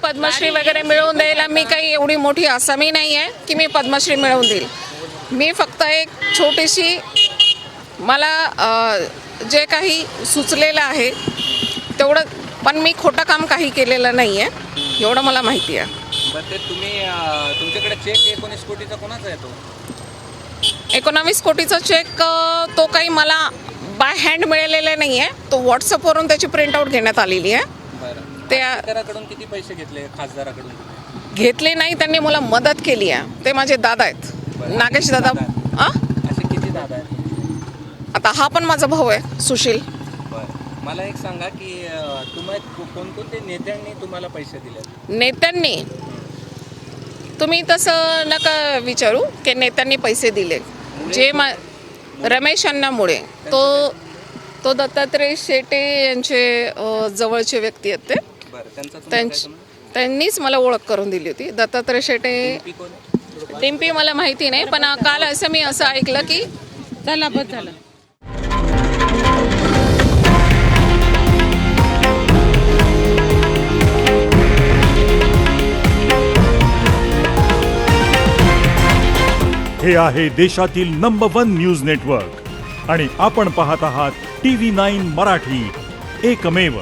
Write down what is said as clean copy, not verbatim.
पद्मश्री वगैरे मिळवून द्यायला मी काही एवढी मोठी आसामी नाही आहे की मी पद्मश्री मिळवून देईल. मी फक्त एक छोटीशी मला जे काही सुचलेलं आहे तेवढं, पण मी खोटं काम काही केलेलं नाही आहे एवढं मला माहिती आहे. बरं ते तुम्ही तुमच्याकडे चेक 19 कोटीचा कोणाचा येतो? 19 कोटीचा चेक तो काही मला बाय हँड मिळालेला नाही आहे. तो व्हॉट्सअपवरून त्याची प्रिंटआउट घेण्यात आलेली आहे. बरं त्या खासदाराकडून किती पैसे घेतले? खासदाराकडून घेतले नाही, त्यांनी मला मदत केली आहे. ते माझे दादा आहेत, नागेश दादा. असे किती दादा आहेत? आता हा पण माझा भाऊ आहे, सुशील. बरं मला एक सांगा की कोणकोणते नेत्यांनी तुम्हाला पैसे दिले? नेत्यांनी तुम्ही तसं नका विचारू की नेत्यांनी पैसे दिले. जे रमेश अण्णामुळे तो दत्तात्रय शेटे यांचे जवळचे व्यक्ती आहेत. ते त्यांनीच मला ओळख करून दिली होती. दत्तात्रय शेटे टिंपी मला माहिती नाही, पण काल असं मी असं ऐकलं की चला बस झालं. हे आहे देशातील नंबर 1 न्यूज नेटवर्क आणि आपण पाहत आहात TV9 मराठी, एकमेव.